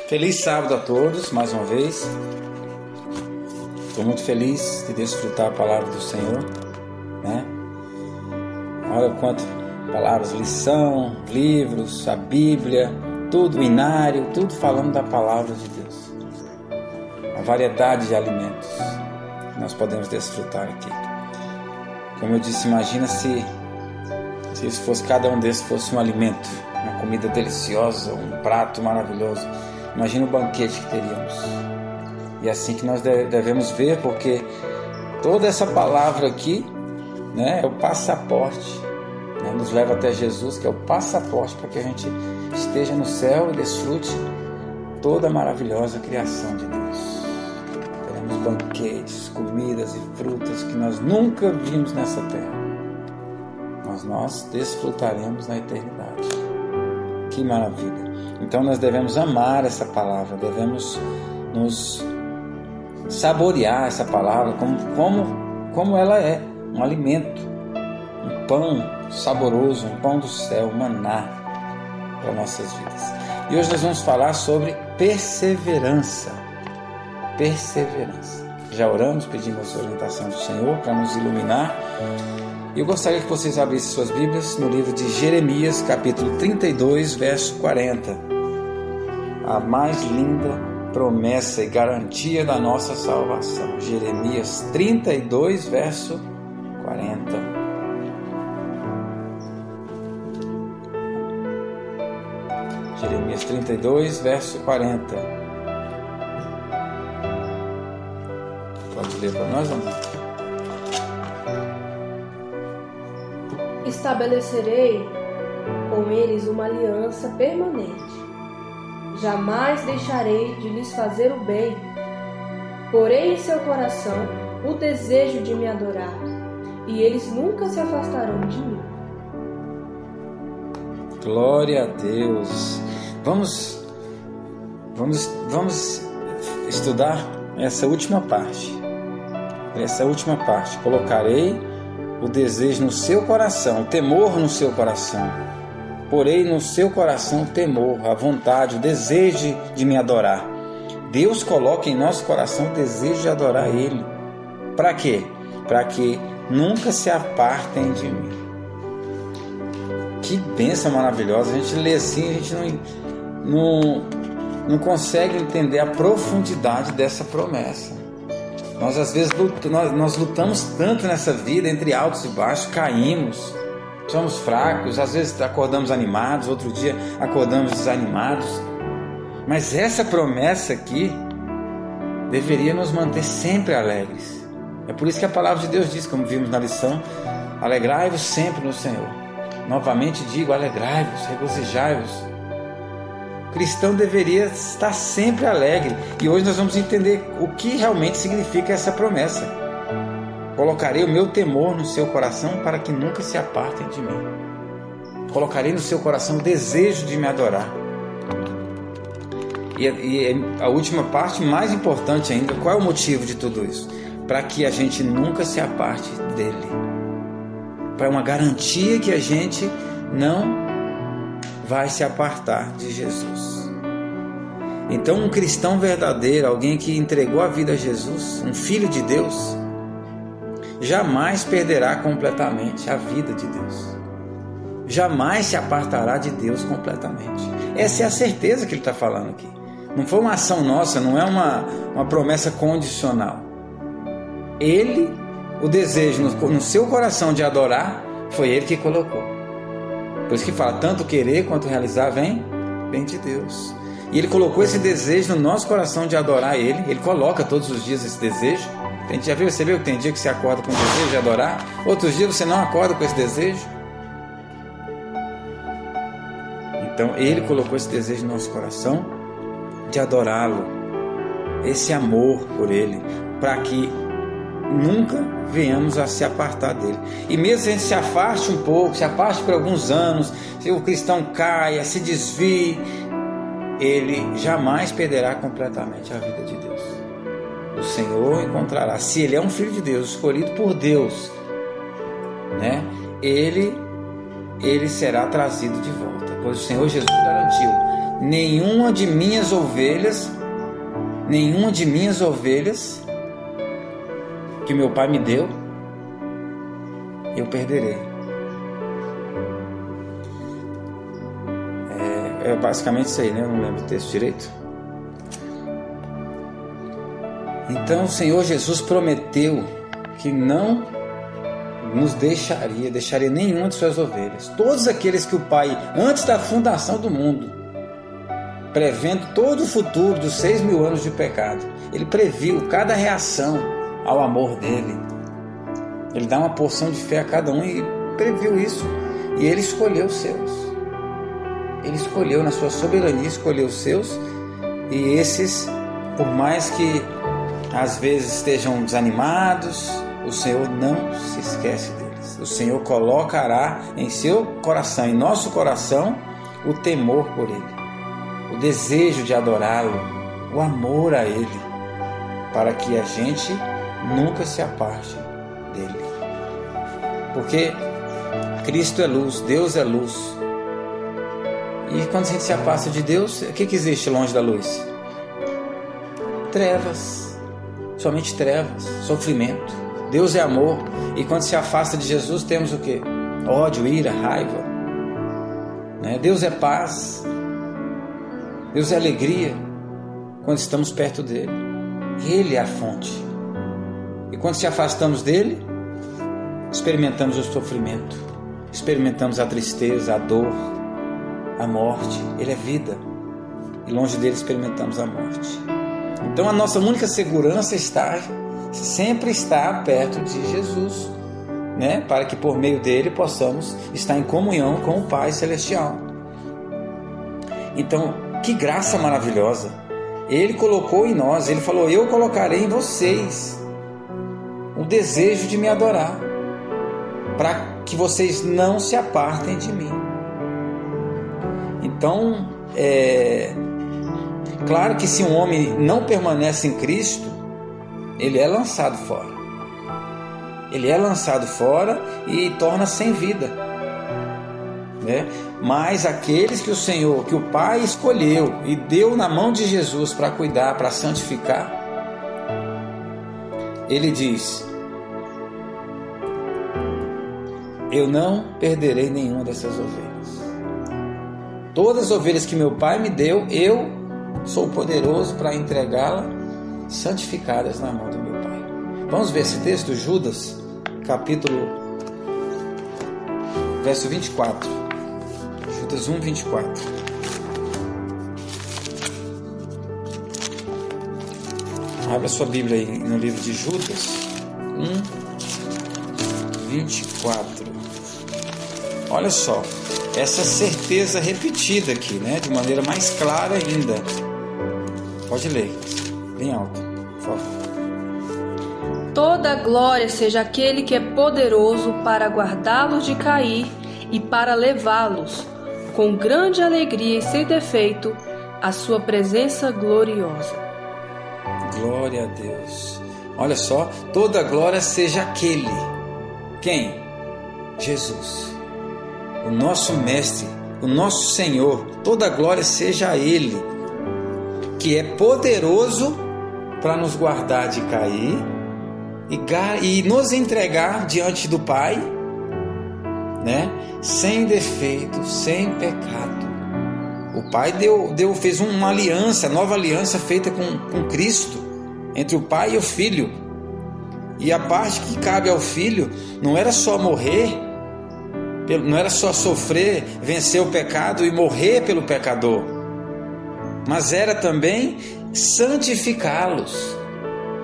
Feliz sábado a todos, mais uma vez. Estou muito feliz de desfrutar a palavra do Senhor, né? Olha quanto palavras, lição, livros, a Bíblia, tudo, o inário, tudo falando da palavra de Deus. A variedade de alimentos que nós podemos desfrutar aqui. Como eu disse, imagina se isso fosse, cada um desses fosse um alimento, uma comida deliciosa, um prato maravilhoso. Imagina o banquete que teríamos. E é assim que nós devemos ver, porque toda essa palavra aqui, né, é o passaporte, né, nos leva até Jesus, que é o passaporte para que a gente esteja no céu e desfrute toda a maravilhosa criação de Deus. Teremos banquetes, comidas e frutas que nós nunca vimos nessa terra, mas nós desfrutaremos na eternidade. Que maravilha! Então nós devemos amar essa palavra, devemos nos saborear essa palavra como ela é, um alimento, um pão saboroso, um pão do céu, um maná para nossas vidas. E hoje nós vamos falar sobre perseverança. Perseverança. Já oramos, pedimos a orientação do Senhor para nos iluminar. Eu gostaria que vocês abrissem suas Bíblias no livro de Jeremias, capítulo 32, verso 40. A mais linda promessa e garantia da nossa salvação. Jeremias 32, verso 40. Jeremias 32, verso 40. Pode ler para nós, amor? Estabelecerei com eles uma aliança permanente. Jamais deixarei de lhes fazer o bem. Porém em seu coração o desejo de me adorar, e eles nunca se afastarão de mim. Glória a Deus. Vamos estudar essa última parte. Colocarei o desejo no seu coração, o temor no seu coração. Porém no seu coração o temor, a vontade, o desejo de me adorar. Deus coloca em nosso coração o desejo de adorar Ele. Para quê? Para que nunca se apartem de mim. Que bênção maravilhosa. A gente lê assim, a gente não consegue entender a profundidade dessa promessa. Nós às vezes nós lutamos tanto nessa vida, entre altos e baixos, caímos, somos fracos, às vezes acordamos animados, outro dia acordamos desanimados. Mas essa promessa aqui deveria nos manter sempre alegres. É por isso que a palavra de Deus diz, como vimos na lição, alegrai-vos sempre no Senhor. Novamente digo, alegrai-vos, regozijai-vos. O cristão deveria estar sempre alegre. E hoje nós vamos entender o que realmente significa essa promessa. Colocarei o meu temor no seu coração para que nunca se apartem de mim. Colocarei no seu coração o desejo de me adorar. E a última parte, mais importante ainda, qual é o motivo de tudo isso? Para que a gente nunca se aparte dele. Para uma garantia que a gente não vai se apartar de Jesus. Então um cristão verdadeiro, alguém que entregou a vida a Jesus, um filho de Deus, jamais perderá completamente a vida de Deus. Jamais se apartará de Deus completamente. Essa é a certeza que ele está falando aqui. Não foi uma ação nossa, não é uma promessa condicional. Ele, o desejo no seu coração de adorar, foi ele que colocou. Por isso que fala, tanto querer quanto realizar vem de Deus. E ele colocou esse desejo no nosso coração de adorar Ele. Ele coloca todos os dias esse desejo. Você viu que tem dia que você acorda com o desejo de adorar, outros dias você não acorda com esse desejo. Então Ele colocou esse desejo no nosso coração de adorá-lo, esse amor por Ele, para que nunca venhamos a se apartar dele. E mesmo se a gente se afaste um pouco, se afaste por alguns anos, se o cristão caia, se desvie, ele jamais perderá completamente a vida de Deus. O Senhor encontrará, se ele é um filho de Deus, escolhido por Deus, né? Ele será trazido de volta, pois o Senhor Jesus garantiu: nenhuma de minhas ovelhas que meu pai me deu, eu perderei. É basicamente isso aí, né? Eu não lembro o texto direito. Então o Senhor Jesus prometeu que não nos deixaria nenhuma de suas ovelhas. Todos aqueles que o Pai, antes da fundação do mundo, prevendo todo o futuro dos 6.000 anos de pecado, Ele previu cada reação ao amor dele. Ele dá uma porção de fé a cada um e previu isso. E Ele escolheu os seus. Ele escolheu, na sua soberania, escolheu os seus. E esses, por mais que às vezes estejam desanimados, o Senhor não se esquece deles. O Senhor colocará em seu coração, em nosso coração, o temor por Ele, o desejo de adorá-lo, o amor a Ele, para que a gente nunca se aparte dele. Porque Cristo é luz, Deus é luz. E quando a gente se afasta de Deus, o que existe longe da luz? Trevas, somente trevas, sofrimento. Deus é amor, e quando se afasta de Jesus temos o que? Ódio, ira, raiva, né? Deus é paz, Deus é alegria quando estamos perto dele. Ele é a fonte. E quando se afastamos dele, experimentamos o sofrimento, experimentamos a tristeza, a dor, a morte. Ele é vida, e longe dele experimentamos a morte. Então a nossa única segurança sempre está perto de Jesus, né? Para que por meio dele possamos estar em comunhão com o Pai Celestial. Então, que graça maravilhosa! Ele colocou em nós, Ele falou: eu colocarei em vocês o desejo de me adorar, para que vocês não se apartem de mim. Então, claro que se um homem não permanece em Cristo, ele é lançado fora. Ele é lançado fora e torna sem vida, né? Mas aqueles que o Senhor, que o Pai escolheu e deu na mão de Jesus para cuidar, para santificar, Ele diz: eu não perderei nenhuma dessas ovelhas. Todas as ovelhas que meu Pai me deu, eu sou poderoso para entregá-las santificadas na mão do meu Pai. Vamos ver esse texto, Judas, verso 24. Judas 1, 24. Abra sua Bíblia aí no livro de Judas 1, 24. Olha só, essa certeza repetida aqui, né, de maneira mais clara ainda. Pode ler, bem alto, por favor. Toda glória seja aquele que é poderoso para guardá-los de cair e para levá-los, com grande alegria e sem defeito, à sua presença gloriosa. Glória a Deus. Olha só, toda glória seja aquele. Quem? Jesus, o nosso Mestre, o nosso Senhor. Toda glória seja a Ele, que é poderoso para nos guardar de cair e nos entregar diante do Pai, né? Sem defeito, sem pecado. O Pai fez uma aliança, nova aliança feita com Cristo, entre o Pai e o Filho. E a parte que cabe ao Filho não era só morrer, não era só sofrer, vencer o pecado e morrer pelo pecador, mas era também santificá-los,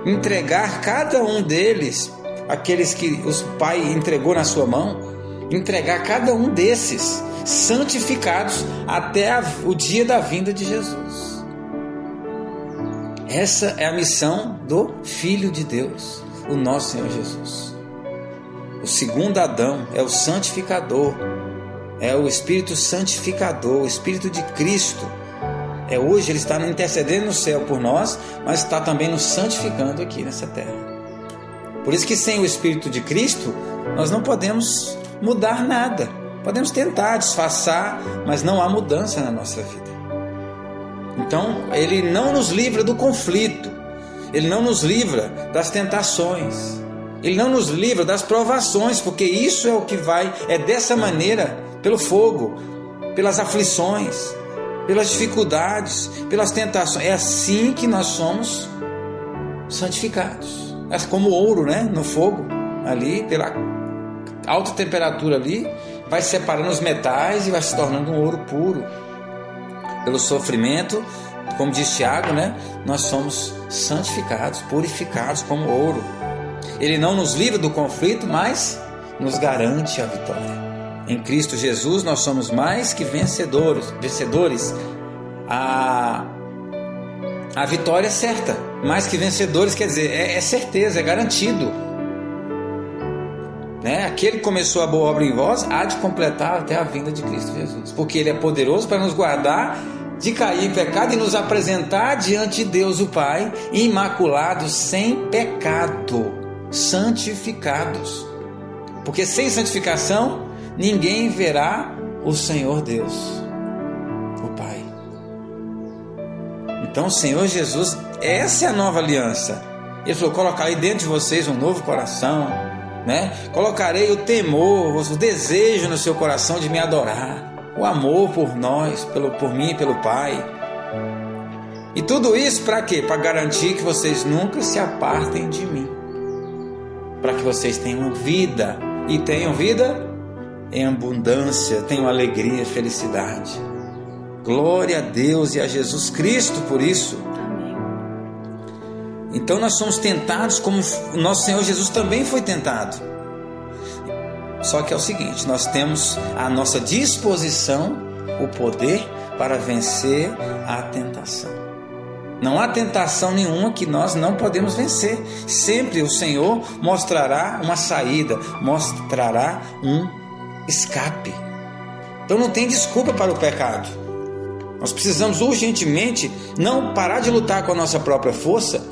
entregar cada um deles, aqueles que o Pai entregou na sua mão, entregar cada um desses santificados até o dia da vinda de Jesus. Essa é a missão do Filho de Deus, o nosso Senhor Jesus. O segundo Adão é o santificador, é o Espírito santificador, o Espírito de Cristo. Hoje Ele está intercedendo no céu por nós, mas está também nos santificando aqui nessa terra. Por isso que sem o Espírito de Cristo, nós não podemos mudar nada. Podemos tentar disfarçar, mas não há mudança na nossa vida. Então, Ele não nos livra do conflito, Ele não nos livra das tentações, Ele não nos livra das provações, porque isso é o que é dessa maneira, pelo fogo, pelas aflições, pelas dificuldades, pelas tentações. É assim que nós somos santificados. É como ouro, né? No fogo, ali, pela alta temperatura ali, vai separando os metais e vai se tornando um ouro puro. Pelo sofrimento, como diz Tiago, né? Nós somos santificados, purificados como ouro. Ele não nos livra do conflito, mas nos garante a vitória. Em Cristo Jesus nós somos mais que vencedores. A vitória é certa. Mais que vencedores quer dizer, é certeza, é garantido. Né? Aquele que começou a boa obra em vós há de completar até a vinda de Cristo Jesus, porque Ele é poderoso para nos guardar de cair em pecado e nos apresentar diante de Deus o Pai, imaculados, sem pecado, santificados. Porque sem santificação ninguém verá o Senhor Deus, o Pai. Então o Senhor Jesus, essa é a nova aliança. Ele falou: colocarei dentro de vocês um novo coração, né? Colocarei o temor, o desejo no seu coração de me adorar, o amor por nós, por mim e pelo Pai. E tudo isso para quê? Para garantir que vocês nunca se apartem de mim, para que vocês tenham vida, e tenham vida em abundância, tenham alegria e felicidade. Glória a Deus e a Jesus Cristo por isso. Amém. Então nós somos tentados como o nosso Senhor Jesus também foi tentado. Só que é o seguinte, nós temos à nossa disposição o poder para vencer a tentação. Não há tentação nenhuma que nós não podemos vencer. Sempre o Senhor mostrará uma saída, mostrará um escape. Então não tem desculpa para o pecado. Nós precisamos urgentemente não parar de lutar com a nossa própria força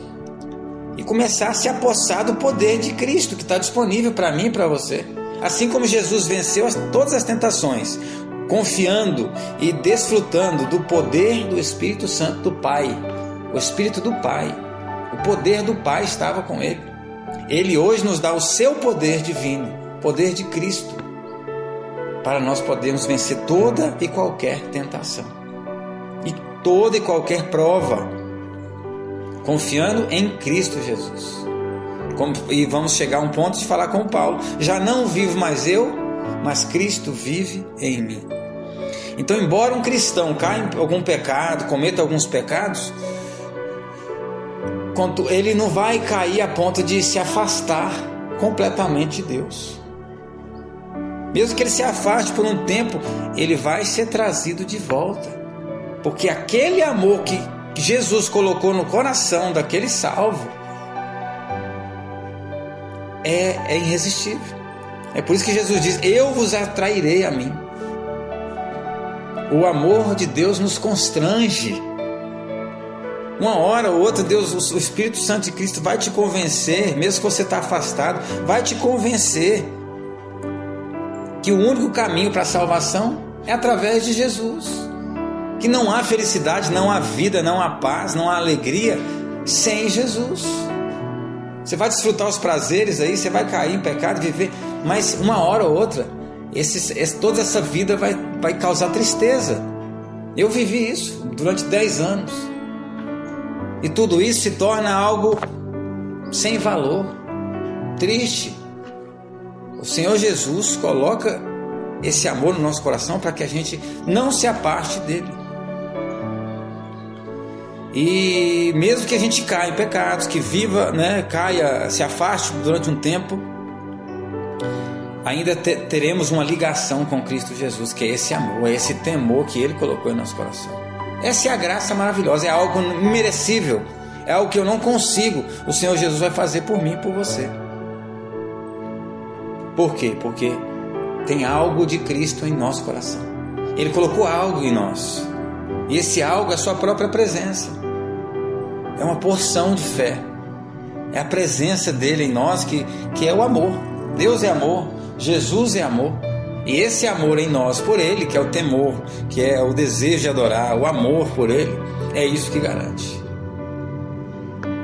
e começar a se apossar do poder de Cristo que está disponível para mim e para você. Assim como Jesus venceu todas as tentações, confiando e desfrutando do poder do Espírito Santo do Pai. O Espírito do Pai, o poder do Pai estava com ele. Ele hoje nos dá o seu poder divino, poder de Cristo, para nós podermos vencer toda e qualquer tentação e toda e qualquer prova, confiando em Cristo Jesus. E vamos chegar a um ponto de falar com Paulo: já não vivo mais eu, mas Cristo vive em mim. Então, embora um cristão caia em algum pecado, cometa alguns pecados, ele não vai cair a ponto de se afastar completamente de Deus. Mesmo que ele se afaste por um tempo, ele vai ser trazido de volta, porque aquele amor que Jesus colocou no coração daquele salvo é irresistível. É por isso que Jesus diz: eu vos atrairei a mim. O amor de Deus nos constrange. Uma hora ou outra, Deus, o Espírito Santo de Cristo vai te convencer, mesmo que você está afastado, vai te convencer que o único caminho para a salvação é através de Jesus, que não há felicidade, não há vida, não há paz, não há alegria sem Jesus. Você vai desfrutar os prazeres aí, você vai cair em pecado, viver, mas uma hora ou outra, toda essa vida vai causar tristeza. Eu vivi isso durante 10 anos. E tudo isso se torna algo sem valor, triste. O Senhor Jesus coloca esse amor no nosso coração para que a gente não se aparte dele. E mesmo que a gente caia em pecados, que viva, caia, se afaste durante um tempo, ainda teremos uma ligação com Cristo Jesus, que é esse amor, é esse temor que Ele colocou em nosso coração. Essa é a graça maravilhosa, é algo imerecível, é algo que eu não consigo. O Senhor Jesus vai fazer por mim e por você. Por quê? Porque tem algo de Cristo em nosso coração. Ele colocou algo em nós, e esse algo é a sua própria presença. É uma porção de fé, é a presença dele em nós que é o amor. Deus é amor, Jesus é amor. E esse amor em nós por Ele, que é o temor, que é o desejo de adorar, o amor por Ele, É isso que garante.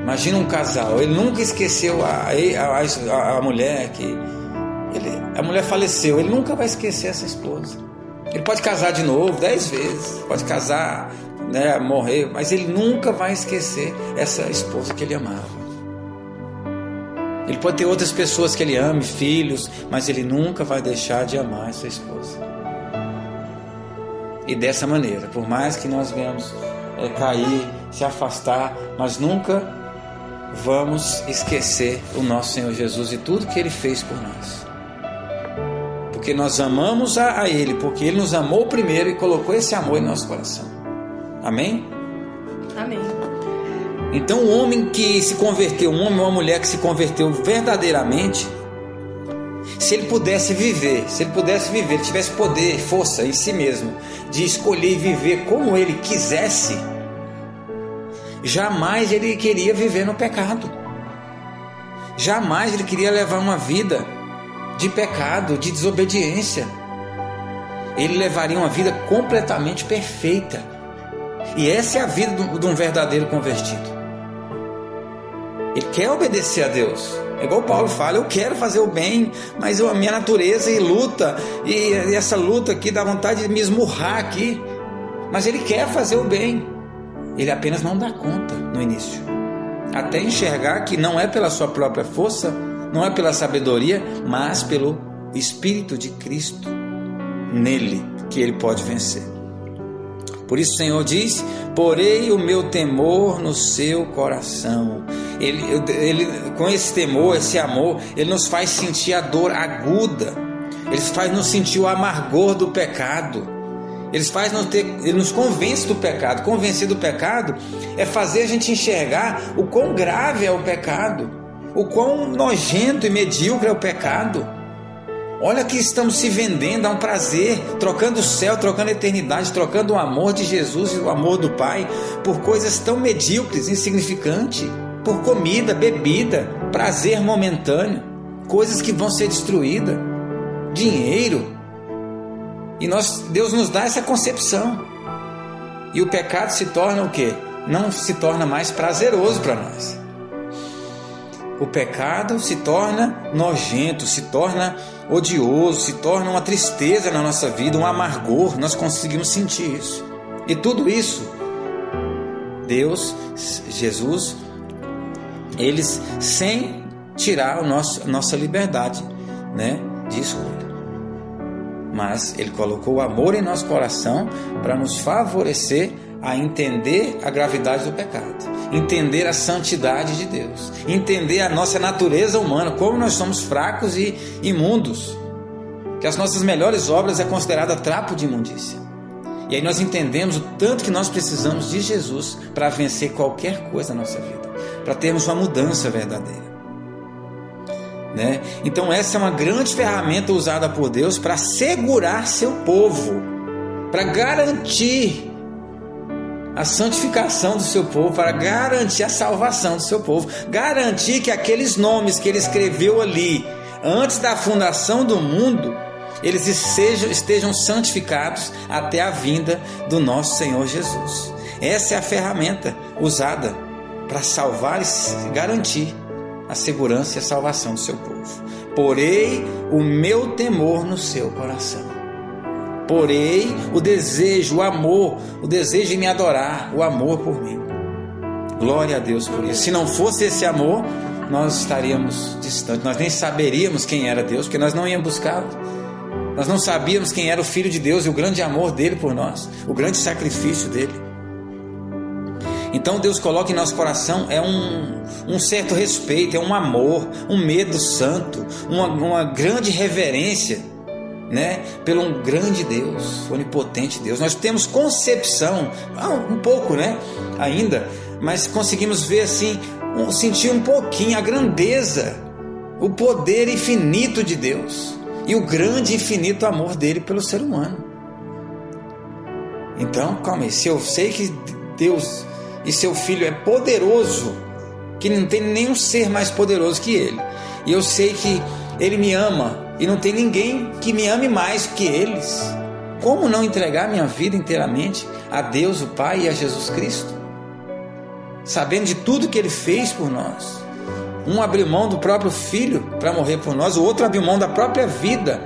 Imagina um casal, ele nunca esqueceu a mulher a mulher faleceu, ele nunca vai esquecer essa esposa. Ele pode casar de novo 10 vezes, pode casar, né, morrer, mas ele nunca vai esquecer essa esposa que ele amava. Ele pode ter outras pessoas que ele ame, filhos, mas ele nunca vai deixar de amar essa esposa. E dessa maneira, por mais que nós venhamos cair, se afastar, nós nunca vamos esquecer o nosso Senhor Jesus e tudo que Ele fez por nós. Porque nós amamos a Ele, porque Ele nos amou primeiro e colocou esse amor em nosso coração. Amém? Amém. Então o homem que se converteu, um homem ou uma mulher que se converteu verdadeiramente, se ele pudesse viver, ele tivesse poder, força em si mesmo, de escolher viver como ele quisesse, jamais ele queria viver no pecado. Jamais ele queria levar uma vida de pecado, de desobediência. Ele levaria uma vida completamente perfeita. E essa é a vida de um verdadeiro convertido. Ele quer obedecer a Deus. É igual Paulo fala, eu quero fazer o bem, mas a minha natureza luta, e essa luta aqui dá vontade de me esmurrar aqui. Mas ele quer fazer o bem. Ele apenas não dá conta no início. Até enxergar que não é pela sua própria força, não é pela sabedoria, mas pelo Espírito de Cristo nele que ele pode vencer. Por isso o Senhor diz: porei o meu temor no seu coração. Ele, com esse temor, esse amor, ele nos faz sentir a dor aguda, ele faz nos sentir o amargor do pecado, ele nos convence do pecado. Convencer do pecado é fazer a gente enxergar o quão grave é o pecado, o quão nojento e medíocre é o pecado. Olha que estamos se vendendo a um prazer, trocando o céu, trocando a eternidade, trocando o amor de Jesus e o amor do Pai por coisas tão medíocres, insignificantes, por comida, bebida, prazer momentâneo, coisas que vão ser destruídas, dinheiro. E Deus nos dá essa concepção. E o pecado se torna o quê? Não se torna mais prazeroso para nós. O pecado se torna nojento, se torna odioso, se torna uma tristeza na nossa vida, um amargor. Nós conseguimos sentir isso. E tudo isso, Deus, Jesus, eles sem tirar a nossa liberdade, né, de escolha. Mas Ele colocou o amor em nosso coração para nos favorecer a entender a gravidade do pecado, entender a santidade de Deus, entender a nossa natureza humana, como nós somos fracos e imundos, que as nossas melhores obras é considerada trapo de imundícia. E aí nós entendemos o tanto que nós precisamos de Jesus para vencer qualquer coisa na nossa vida, para termos uma mudança verdadeira, né? Então essa é uma grande ferramenta usada por Deus para segurar seu povo, para garantir a santificação do seu povo, para garantir a salvação do seu povo, garantir que aqueles nomes que Ele escreveu ali antes da fundação do mundo, eles estejam santificados até a vinda do nosso Senhor Jesus. Essa é a ferramenta usada para salvar e garantir a segurança e a salvação do seu povo. Porei o meu temor no seu coração. Porei o desejo, o amor, o desejo de me adorar, o amor por mim. Glória a Deus por isso. Se não fosse esse amor, nós estaríamos distantes, nós nem saberíamos quem era Deus, porque nós não íamos buscá-lo. Nós não sabíamos quem era o Filho de Deus e o grande amor dele por nós, o grande sacrifício dele. Então Deus coloca em nosso coração um certo respeito, é um amor, um medo santo, uma grande reverência, né, pelo um grande Deus, onipotente Deus. Nós temos concepção, um pouco, né, ainda, mas conseguimos ver assim, sentir um pouquinho a grandeza, o poder infinito de Deus e o grande e infinito amor dele pelo ser humano. Então, calma aí, se eu sei que Deus e seu Filho é poderoso, que não tem nenhum ser mais poderoso que Ele, e eu sei que Ele me ama, e não tem ninguém que me ame mais que eles, como não entregar minha vida inteiramente a Deus o Pai e a Jesus Cristo? sabendo de tudo que Ele fez por nós. Um abriu mão do próprio filho para morrer por nós, o outro abriu mão da própria vida,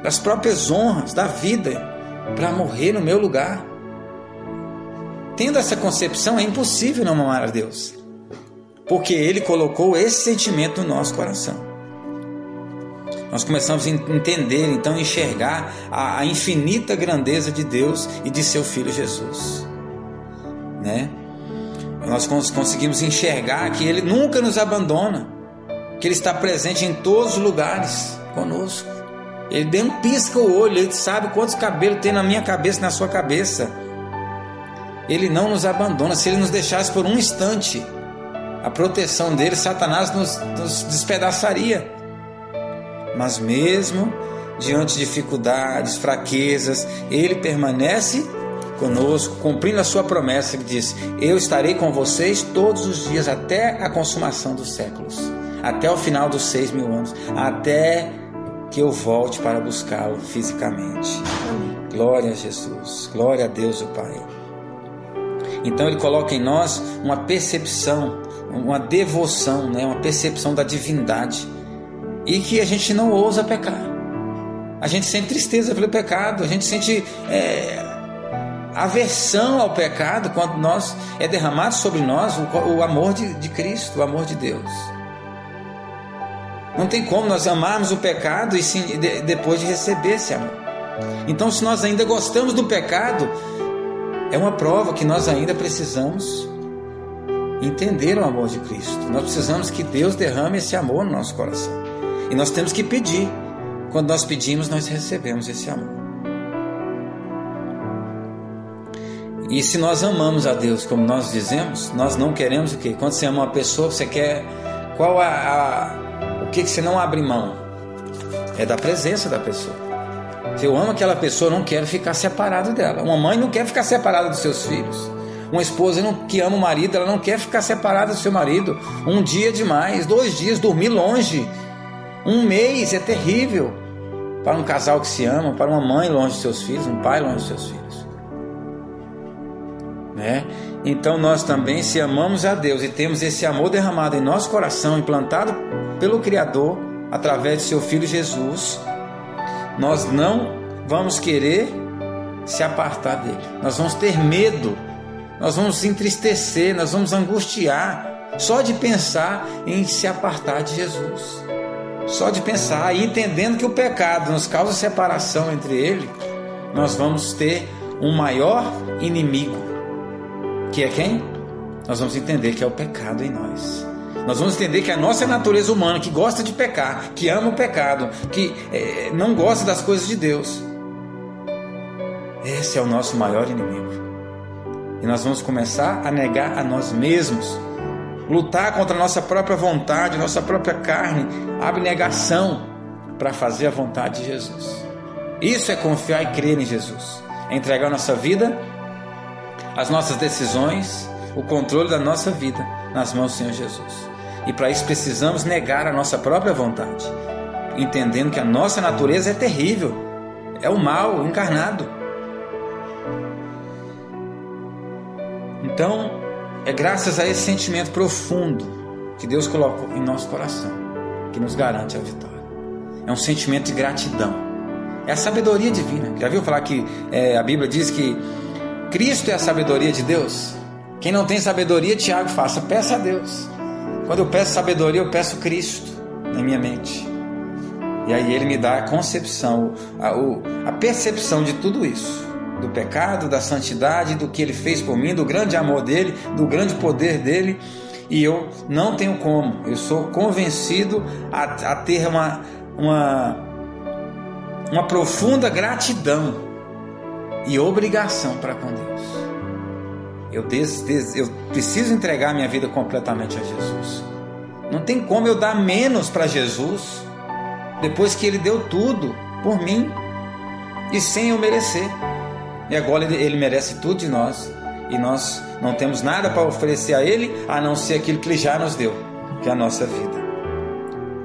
das próprias honras, da vida, para morrer no meu lugar. Tendo essa concepção, é impossível não amar a Deus, porque Ele colocou esse sentimento no nosso coração. Nós começamos a entender, então, enxergar a infinita grandeza de Deus e de seu Filho Jesus, né? Nós conseguimos enxergar que Ele nunca nos abandona, que Ele está presente em todos os lugares conosco. Ele nem pisca o olho, Ele sabe quantos cabelos tem na minha cabeça, na sua cabeça. Ele não nos abandona. Se Ele nos deixasse por um instante a proteção dele, Satanás nos despedaçaria. Mas mesmo diante de dificuldades, fraquezas, Ele permanece conosco, cumprindo a sua promessa que diz: eu estarei com vocês todos os dias até a consumação dos séculos, até o final dos 6.000 anos, até que eu volte para buscá-lo fisicamente. Amém. Glória a Jesus, glória a Deus o Pai. Então Ele coloca em nós uma percepção, uma devoção, né? Uma percepção da divindade, e que a gente não ousa pecar. A gente sente tristeza pelo pecado, a gente sente aversão ao pecado quando é derramado sobre nós o amor de Cristo, o amor de Deus. Não tem como nós amarmos o pecado e depois de receber esse amor. Então, se nós ainda gostamos do pecado, é uma prova que nós ainda precisamos entender o amor de Cristo. Nós precisamos que Deus derrame esse amor no nosso coração. E nós temos que pedir. Quando nós pedimos, nós recebemos esse amor. E se nós amamos a Deus como nós dizemos, nós não queremos o quê? Quando você ama uma pessoa, você quer... O que você não abre mão? É da presença da pessoa. Se eu amo aquela pessoa, eu não quero ficar separado dela. Uma mãe não quer ficar separada dos seus filhos. Uma esposa que ama o marido, ela não quer ficar separada do seu marido. Um dia demais, 2 dias, dormir longe. 1 mês é terrível para um casal que se ama, para uma mãe longe de seus filhos, um pai longe de seus filhos, né? Então nós também, se amamos a Deus e temos esse amor derramado em nosso coração, implantado pelo Criador através de seu Filho Jesus, nós não vamos querer se apartar dele. Nós vamos ter medo, nós vamos entristecer, nós vamos angustiar só de pensar em se apartar de Jesus. Só de pensar, e entendendo que o pecado nos causa separação entre ele, nós vamos ter um maior inimigo, que é quem? Nós vamos entender que é o pecado em nós. Nós vamos entender que a nossa natureza humana, que gosta de pecar, que ama o pecado, que não gosta das coisas de Deus, esse é o nosso maior inimigo. E nós vamos começar a negar a nós mesmos, lutar contra a nossa própria vontade, nossa própria carne, abnegação para fazer a vontade de Jesus. Isso é confiar e crer em Jesus, é entregar a nossa vida, as nossas decisões, o controle da nossa vida nas mãos do Senhor Jesus. E para isso precisamos negar a nossa própria vontade, entendendo que a nossa natureza é terrível, é o mal encarnado. Então, é graças a esse sentimento profundo que Deus colocou em nosso coração que nos garante a vitória. É um sentimento de gratidão. É a sabedoria divina. Já viu falar que a Bíblia diz que Cristo é a sabedoria de Deus? Quem não tem sabedoria, Tiago faça, peça a Deus. Quando eu peço sabedoria, eu peço Cristo na minha mente. E aí Ele me dá a concepção, a percepção de tudo isso. Do pecado, da santidade, do que Ele fez por mim, do grande amor dEle, do grande poder dEle, e eu não tenho como, eu sou convencido a ter uma profunda gratidão e obrigação para com Deus. Eu preciso entregar minha vida completamente a Jesus. Não tem como eu dar menos para Jesus, depois que Ele deu tudo por mim, e sem eu merecer. E agora Ele merece tudo de nós, e nós não temos nada para oferecer a Ele, a não ser aquilo que Ele já nos deu, que é a nossa vida,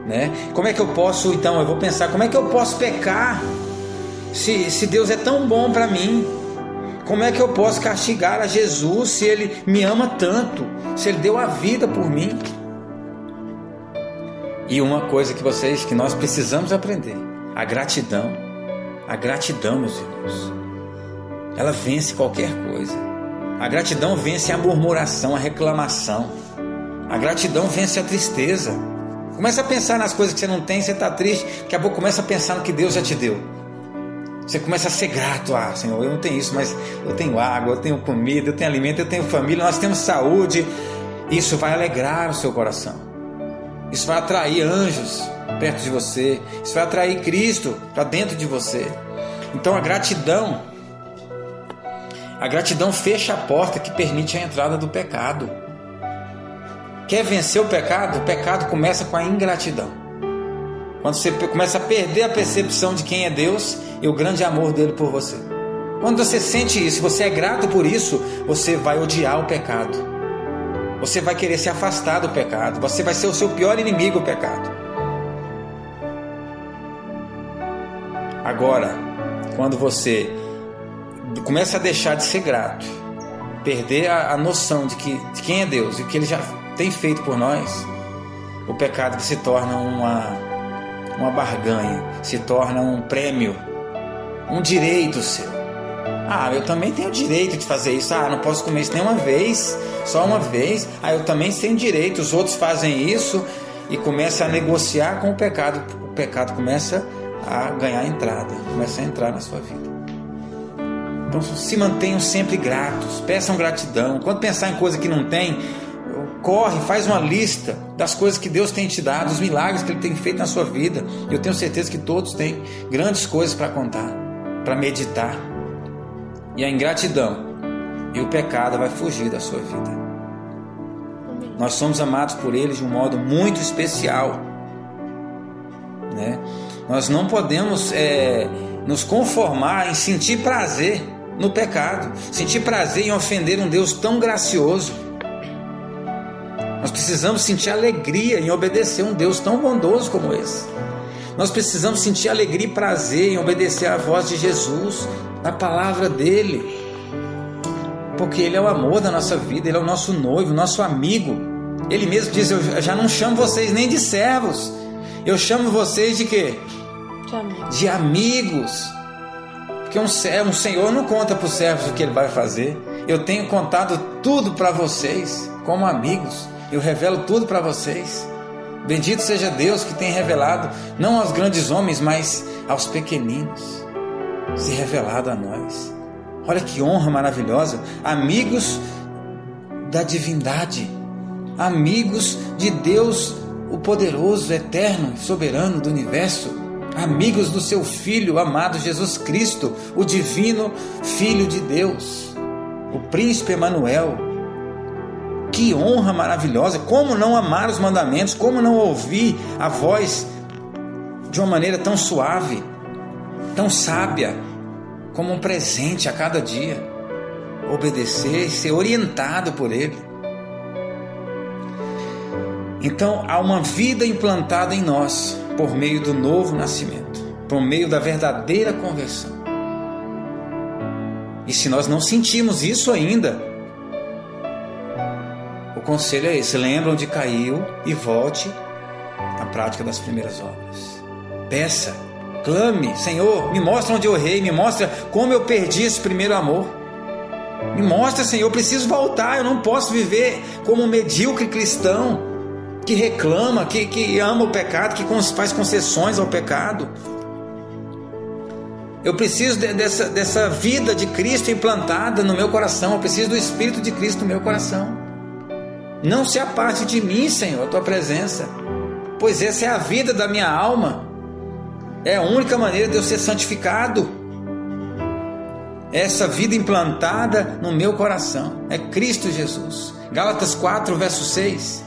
né? Como é que eu posso, então, eu vou pensar, como é que eu posso pecar se Deus é tão bom para mim? Como é que eu posso castigar a Jesus se Ele me ama tanto, se Ele deu a vida por mim? E uma coisa que nós precisamos aprender, a gratidão, meus irmãos, ela vence qualquer coisa. A gratidão vence a murmuração, a reclamação. A gratidão vence a tristeza. Começa a pensar nas coisas que você não tem, você está triste, daqui a pouco começa a pensar no que Deus já te deu. Você começa a ser grato. Senhor, eu não tenho isso, mas eu tenho água, eu tenho comida, eu tenho alimento, eu tenho família, nós temos saúde. Isso vai alegrar o seu coração. Isso vai atrair anjos perto de você. Isso vai atrair Cristo para dentro de você. Então a gratidão fecha a porta que permite a entrada do pecado. Quer vencer o pecado? O pecado começa com a ingratidão. Quando você começa a perder a percepção de quem é Deus e o grande amor dele por você. Quando você sente isso, você é grato por isso, você vai odiar o pecado. Você vai querer se afastar do pecado. Você vai ser o seu pior inimigo, o pecado. Agora, quando você começa a deixar de ser grato, perder a noção de quem é Deus e o que Ele já tem feito por nós, o pecado se torna uma barganha, se torna um prêmio, um direito seu. Eu também tenho direito de fazer isso. Não posso comer isso nem uma vez, só uma vez. Eu também tenho direito. Os outros fazem isso e começa a negociar com o pecado. O pecado começa a ganhar entrada, começa a entrar na sua vida. Então se mantenham sempre gratos, peçam gratidão. Quando pensar em coisa que não tem, corre, faz uma lista das coisas que Deus tem te dado, dos milagres que Ele tem feito na sua vida. Eu tenho certeza que todos têm grandes coisas para contar, para meditar. E a ingratidão e o pecado vai fugir da sua vida. Nós somos amados por Ele de um modo muito especial, né? Nós não podemos nos conformar em sentir prazer no pecado, sentir prazer em ofender um Deus tão gracioso. Nós precisamos sentir alegria em obedecer um Deus tão bondoso como esse. Nós precisamos sentir alegria e prazer em obedecer à voz de Jesus, na palavra dele, porque Ele é o amor da nossa vida, Ele é o nosso noivo, nosso amigo. Ele mesmo diz: eu já não chamo vocês nem de servos, eu chamo vocês de quê? De amigos. Porque um senhor não conta para os servos o que ele vai fazer. Eu tenho contado tudo para vocês como amigos, eu revelo tudo para vocês. Bendito seja Deus que tem revelado não aos grandes homens, mas aos pequeninos, se revelado a nós. Olha que honra maravilhosa. Amigos da divindade, amigos de Deus, o poderoso, eterno, soberano do universo, amigos do seu Filho amado Jesus Cristo, o divino Filho de Deus, o príncipe Emanuel. Que honra maravilhosa. Como não amar os mandamentos, como não ouvir a voz de uma maneira tão suave, tão sábia, como um presente a cada dia. Obedecer e ser orientado por Ele. Então há uma vida implantada em nós por meio do novo nascimento, por meio da verdadeira conversão. E se nós não sentimos isso ainda, o conselho é esse: lembra onde caiu e volte à prática das primeiras obras. Peça, clame: Senhor, me mostra onde eu errei, me mostra como eu perdi esse primeiro amor. Me mostra, Senhor, eu preciso voltar, eu não posso viver como um medíocre cristão que reclama, que ama o pecado, que faz concessões ao pecado. Eu preciso dessa vida de Cristo implantada no meu coração, eu preciso do Espírito de Cristo no meu coração. Não se aparte de mim, Senhor, a tua presença, pois essa é a vida da minha alma, é a única maneira de eu ser santificado. Essa vida implantada no meu coração é Cristo Jesus. Gálatas 4, verso 6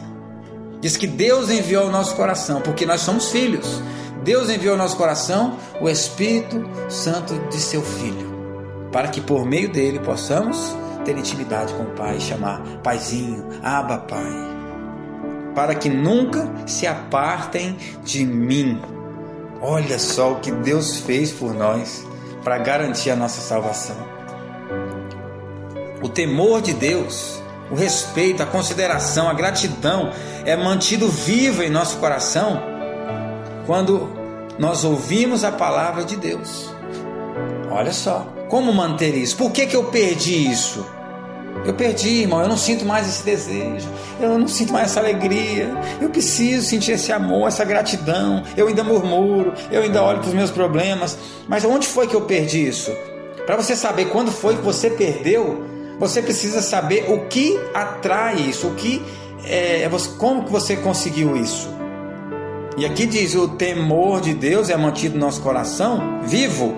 diz que Deus enviou ao nosso coração, porque nós somos filhos, Deus enviou ao nosso coração o Espírito Santo de seu Filho, para que por meio dele possamos ter intimidade com o Pai, chamar Paizinho, Abba Pai, para que nunca se apartem de mim. Olha só o que Deus fez por nós para garantir a nossa salvação. O temor de Deus, o respeito, a consideração, a gratidão é mantido vivo em nosso coração quando nós ouvimos a palavra de Deus. Olha só, como manter isso? Por que eu perdi isso? Eu perdi, irmão, eu não sinto mais esse desejo, eu não sinto mais essa alegria, eu preciso sentir esse amor, essa gratidão, eu ainda murmuro, eu ainda olho para os meus problemas, mas onde foi que eu perdi isso? Para você saber quando foi que você perdeu, você precisa saber o que atrai isso, como que você conseguiu isso. E aqui diz, o temor de Deus é mantido no nosso coração vivo,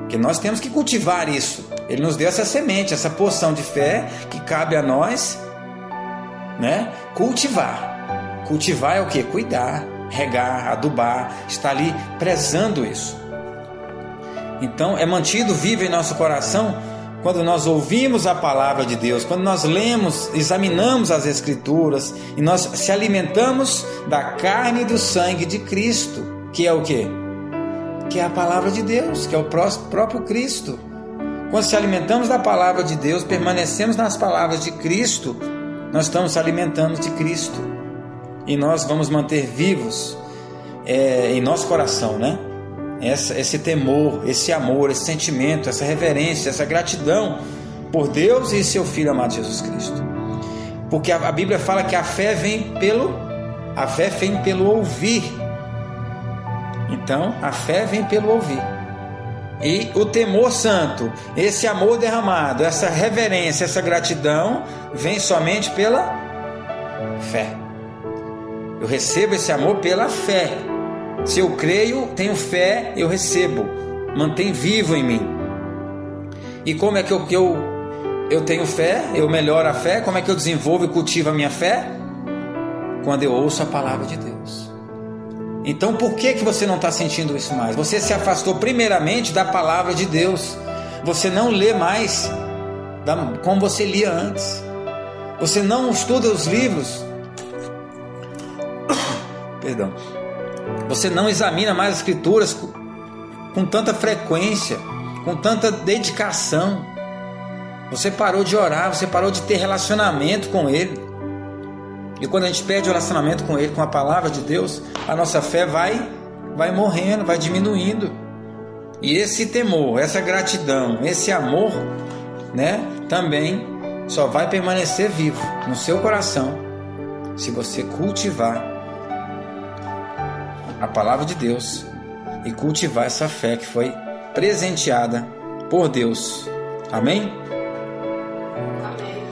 que nós temos que cultivar isso. Ele nos deu essa semente, essa porção de fé que cabe a nós, né? Cultivar. Cultivar é o quê? Cuidar, regar, adubar, estar ali prezando isso. Então é mantido vivo em nosso coração quando nós ouvimos a palavra de Deus, quando nós lemos, examinamos as Escrituras e nós se alimentamos da carne e do sangue de Cristo, que é o quê? Que é a palavra de Deus, que é o próprio Cristo. Quando se alimentamos da palavra de Deus, permanecemos nas palavras de Cristo, nós estamos se alimentando de Cristo. E nós vamos manter vivos em nosso coração, né? Esse temor, esse amor, esse sentimento, essa reverência, essa gratidão por Deus e seu Filho amado Jesus Cristo. Porque a Bíblia fala que a fé vem pelo ouvir. Então, a fé vem pelo ouvir. E o temor santo, esse amor derramado, essa reverência, essa gratidão, vem somente pela fé. Eu recebo esse amor pela fé. Se eu creio, tenho fé, eu recebo. Mantém vivo em mim. E como é que eu tenho fé? Eu melhoro a fé? Como é que eu desenvolvo e cultivo a minha fé? Quando eu ouço a palavra de Deus. Então por que você não está sentindo isso mais? Você se afastou primeiramente da palavra de Deus. Você não lê mais como você lia antes. Você não estuda os livros. Perdão. Você não examina mais as Escrituras com tanta frequência, com tanta dedicação. Você parou de orar, você parou de ter relacionamento com Ele. E quando a gente perde o relacionamento com Ele, com a palavra de Deus, a nossa fé vai morrendo, vai diminuindo. E esse temor, essa gratidão, esse amor, né, também só vai permanecer vivo no seu coração se você cultivar a palavra de Deus e cultivar essa fé que foi presenteada por Deus. Amém? Amém.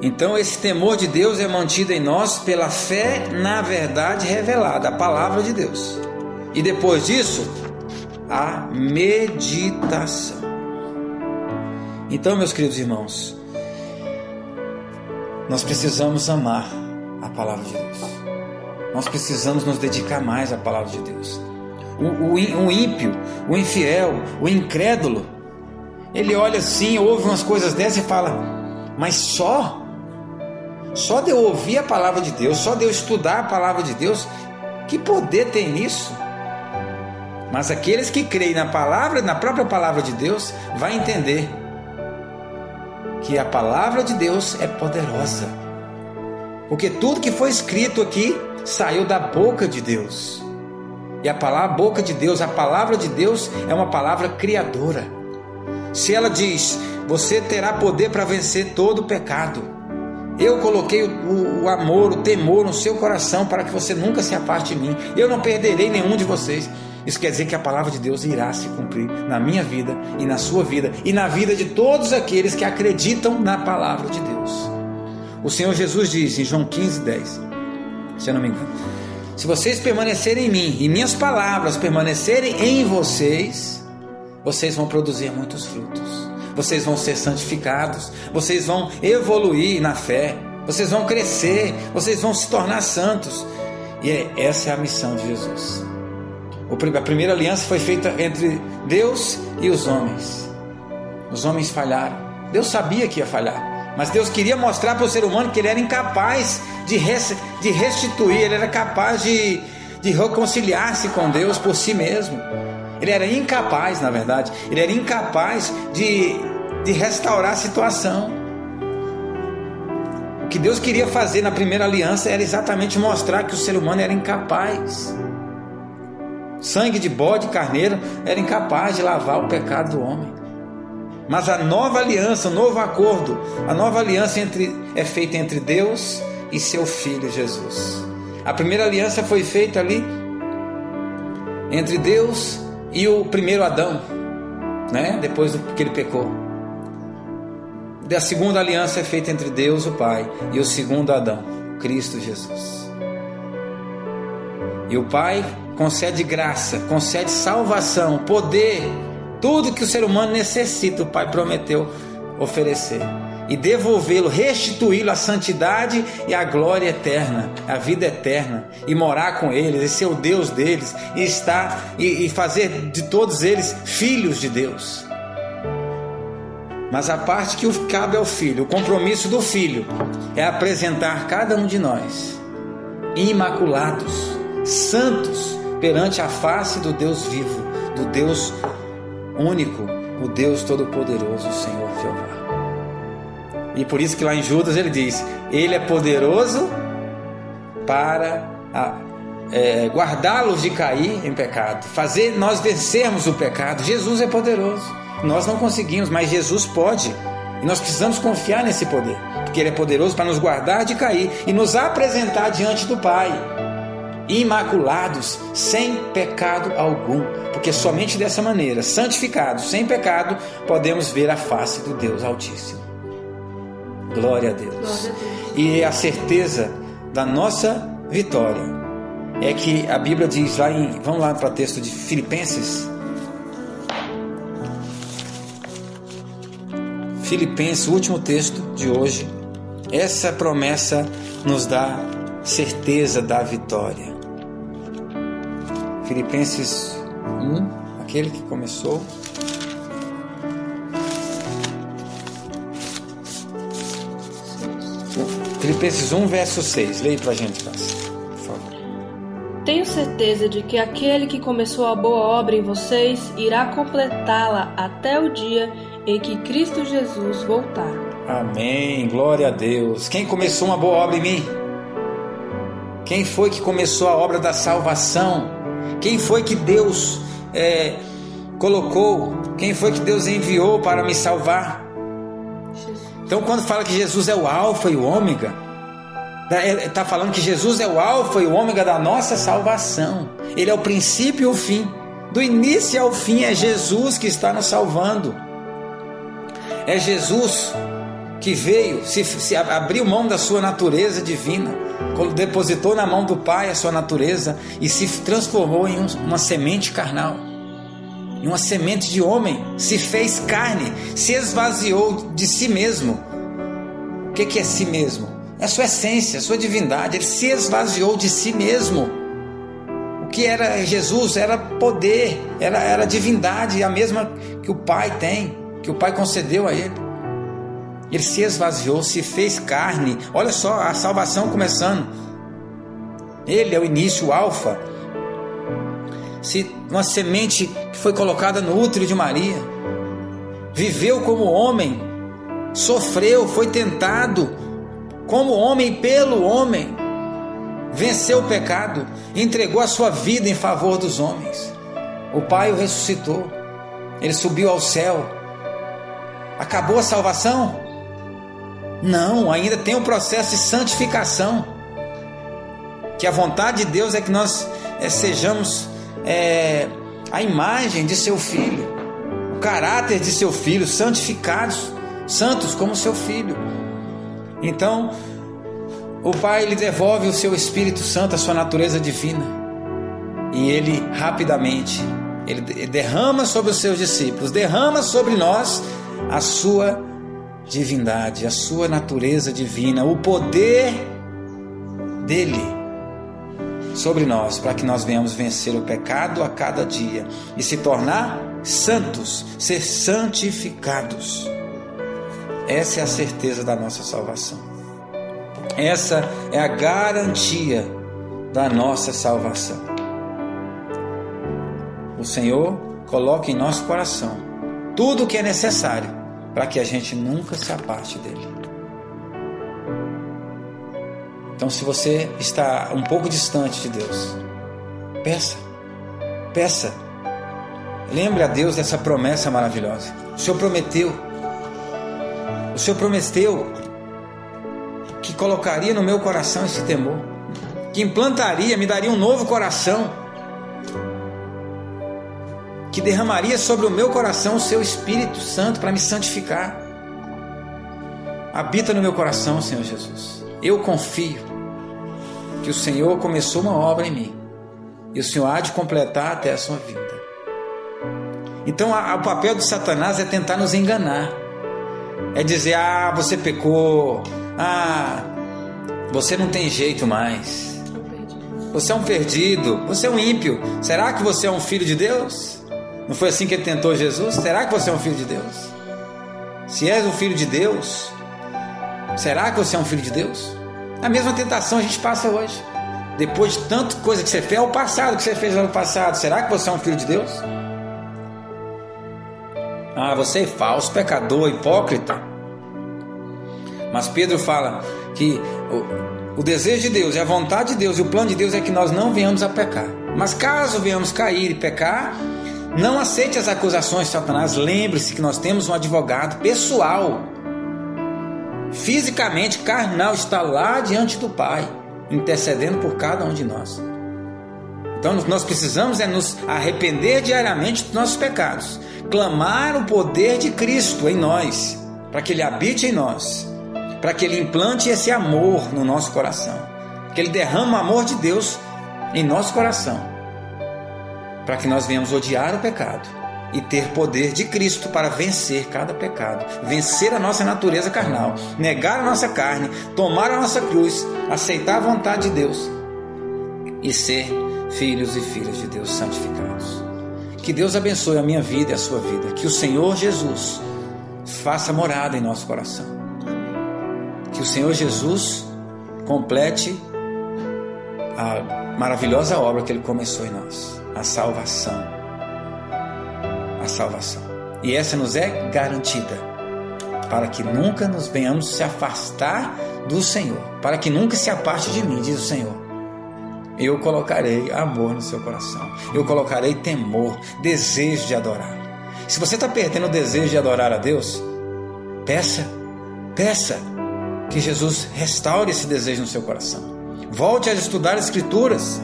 Então esse temor de Deus é mantido em nós pela fé na verdade revelada, a palavra de Deus. E depois disso, a meditação. Então, meus queridos irmãos, nós precisamos amar a palavra de Deus. Nós precisamos nos dedicar mais à palavra de Deus. O ímpio, o infiel, o incrédulo, ele olha assim, ouve umas coisas dessas e fala: mas só de eu ouvir a palavra de Deus, só de eu estudar a palavra de Deus, que poder tem nisso? Mas aqueles que creem na própria palavra de Deus, vai entender que a palavra de Deus é poderosa. Porque tudo que foi escrito aqui saiu da boca de Deus. E a palavra de Deus é uma palavra criadora. Se ela diz: você terá poder para vencer todo o pecado, eu coloquei o amor, o temor no seu coração para que você nunca se aparte de mim, eu não perderei nenhum de vocês. Isso quer dizer que a palavra de Deus irá se cumprir na minha vida e na sua vida e na vida de todos aqueles que acreditam na palavra de Deus. O Senhor Jesus diz em João 15:10, se eu não me engano: se vocês permanecerem em mim e minhas palavras permanecerem em vocês, vocês vão produzir muitos frutos, vocês vão ser santificados, vocês vão evoluir na fé, vocês vão crescer, vocês vão se tornar santos. E essa é a missão de Jesus. A primeira aliança foi feita entre Deus e os homens. Os homens falharam. Deus sabia que ia falhar, mas Deus queria mostrar para o ser humano que ele era incapaz de restituir, ele era capaz de reconciliar-se com Deus por si mesmo. Ele era incapaz, na verdade, ele era incapaz de restaurar a situação. que Deus queria fazer na primeira aliança era exatamente mostrar que o ser humano era incapaz. Sangue de bode e carneiro era incapaz de lavar o pecado do homem. Mas a nova aliança, o novo acordo, a nova aliança é feita entre Deus e seu Filho Jesus. A primeira aliança foi feita ali entre Deus e o primeiro Adão, né? Depois que ele pecou. A segunda aliança é feita entre Deus, o Pai, e o segundo Adão, Cristo Jesus. E o Pai concede graça, concede salvação, poder, tudo que o ser humano necessita, o Pai prometeu oferecer. E devolvê-lo, restituí-lo à santidade e à glória eterna, à vida eterna, e morar com eles, e ser o Deus deles, e fazer de todos eles filhos de Deus. Mas a parte que cabe ao Filho, o compromisso do Filho, é apresentar cada um de nós imaculados, santos, perante a face do Deus vivo, do Deus único, o Deus todo-poderoso, o Senhor Jeová. E por isso que lá em Judas ele diz: Ele é poderoso para guardá-los de cair em pecado, fazer nós vencermos o pecado. Jesus é poderoso. Nós não conseguimos, mas Jesus pode. E nós precisamos confiar nesse poder, porque Ele é poderoso para nos guardar de cair e nos apresentar diante do Pai, imaculados, sem pecado algum. Porque somente dessa maneira, santificados, sem pecado, podemos ver a face do Deus Altíssimo. Glória a Deus. Glória a Deus. E a certeza da nossa vitória é que a Bíblia diz lá vamos lá para o texto de Filipenses. Filipenses, o último texto de hoje. Essa promessa nos dá certeza da vitória. Filipenses 1, aquele que começou. Filipenses 1, verso 6. Leia para a gente, por favor. Tenho certeza de que aquele que começou a boa obra em vocês irá completá-la até o dia em que Cristo Jesus voltar. Amém, glória a Deus. Quem começou uma boa obra em mim? Quem foi que começou a obra da salvação? Quem foi que Deus colocou? Quem foi que Deus enviou para me salvar? Então quando fala que Jesus é o alfa e o ômega, está falando que Jesus é o alfa e o ômega da nossa salvação. Ele é o princípio e o fim. Do início ao fim é Jesus que está nos salvando. É Jesus que veio, se abriu mão da sua natureza divina, depositou na mão do Pai a sua natureza e se transformou em uma semente carnal, em uma semente de homem, se fez carne, se esvaziou de si mesmo. O que é si mesmo? É a sua essência, a sua divindade. Ele se esvaziou de si mesmo. O que era Jesus? Era poder, era divindade, a mesma que o Pai tem, que o Pai concedeu a ele. Ele se esvaziou, se fez carne. Olha só a salvação começando. Ele é o início, o alfa. Uma semente que foi colocada no útero de Maria. Viveu como homem, sofreu, foi tentado como homem pelo homem. Venceu o pecado, entregou a sua vida em favor dos homens. O Pai o ressuscitou. Ele subiu ao céu. Acabou a salvação? Não, ainda tem um processo de santificação. Que a vontade de Deus é que nós sejamos a imagem de seu Filho, o caráter de seu Filho, santificados, santos como seu Filho. Então, o Pai lhe devolve o seu Espírito Santo, a sua natureza divina. E ele rapidamente, ele derrama sobre os seus discípulos, derrama sobre nós a sua divindade, a sua natureza divina, o poder dele sobre nós, para que nós venhamos vencer o pecado a cada dia e se tornar santos, ser santificados. Essa é a certeza da nossa salvação. Essa é a garantia da nossa salvação. O Senhor coloca em nosso coração tudo o que é necessário para que a gente nunca se aparte dele. Então, se você está um pouco distante de Deus, peça. Lembre a Deus dessa promessa maravilhosa. O Senhor prometeu que colocaria no meu coração esse temor, que implantaria, me daria um novo coração, que derramaria sobre o meu coração o seu Espírito Santo para me santificar. Habita no meu coração, Senhor Jesus. Eu confio que o Senhor começou uma obra em mim e o Senhor há de completar até a sua vida. Então o papel de Satanás é tentar nos enganar, é dizer: você pecou, você não tem jeito mais, você é um perdido, você é um ímpio. Será que você é um filho de Deus? Não foi assim que ele tentou Jesus? Será que você é um filho de Deus? Se és um filho de Deus, será que você é um filho de Deus? A mesma tentação a gente passa hoje. Depois de tanta coisa que você fez, é o passado que você fez no ano passado. Será que você é um filho de Deus? Você é falso, pecador, hipócrita. Mas Pedro fala que o desejo de Deus, a vontade de Deus e o plano de Deus é que nós não venhamos a pecar. Mas caso venhamos cair e pecar, não aceite as acusações de Satanás. Lembre-se que nós temos um advogado pessoal, fisicamente carnal, está lá diante do Pai, intercedendo por cada um de nós. Então nós precisamos nos arrepender diariamente dos nossos pecados, clamar o poder de Cristo em nós, para que Ele habite em nós, para que Ele implante esse amor no nosso coração, que Ele derrame o amor de Deus em nosso coração, para que nós venhamos odiar o pecado e ter poder de Cristo para vencer cada pecado, vencer a nossa natureza carnal, negar a nossa carne, tomar a nossa cruz, aceitar a vontade de Deus e ser filhos e filhas de Deus santificados. Que Deus abençoe a minha vida e a sua vida, que o Senhor Jesus faça morada em nosso coração, que o Senhor Jesus complete a maravilhosa obra que Ele começou em nós, a salvação. E essa nos é garantida, para que nunca nos venhamos se afastar do Senhor, para que nunca se aparte de mim, diz o Senhor. Eu colocarei amor no seu coração, eu colocarei temor, desejo de adorar. Se você está perdendo o desejo de adorar a Deus, peça que Jesus restaure esse desejo no seu coração. Volte a estudar as Escrituras.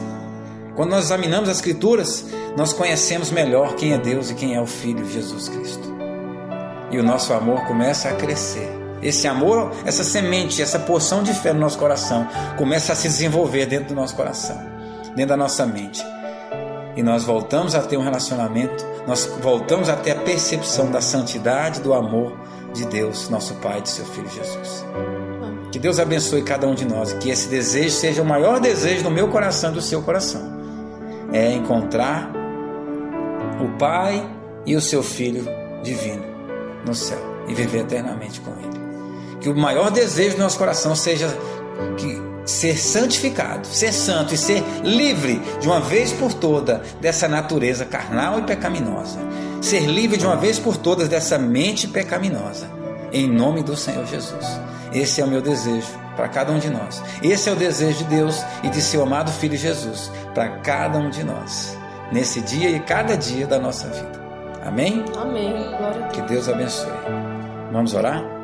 Quando nós examinamos as Escrituras, nós conhecemos melhor quem é Deus e quem é o Filho Jesus Cristo. E o nosso amor começa a crescer. Esse amor, essa semente, essa porção de fé no nosso coração começa a se desenvolver dentro do nosso coração, dentro da nossa mente. E nós voltamos a ter um relacionamento, nós voltamos a ter a percepção da santidade, do amor de Deus, nosso Pai e de seu Filho Jesus. Que Deus abençoe cada um de nós, que esse desejo seja o maior desejo do meu coração e do seu coração. É encontrar o Pai e o seu Filho divino no céu e viver eternamente com Ele. Que o maior desejo do nosso coração seja ser santificado, ser santo e ser livre de uma vez por toda dessa natureza carnal e pecaminosa. Ser livre de uma vez por todas dessa mente pecaminosa. Em nome do Senhor Jesus. Esse é o meu desejo para cada um de nós. Esse é o desejo de Deus e de seu amado Filho Jesus para cada um de nós, nesse dia e cada dia da nossa vida. Amém? Amém. Glória a Deus. Que Deus abençoe. Vamos orar?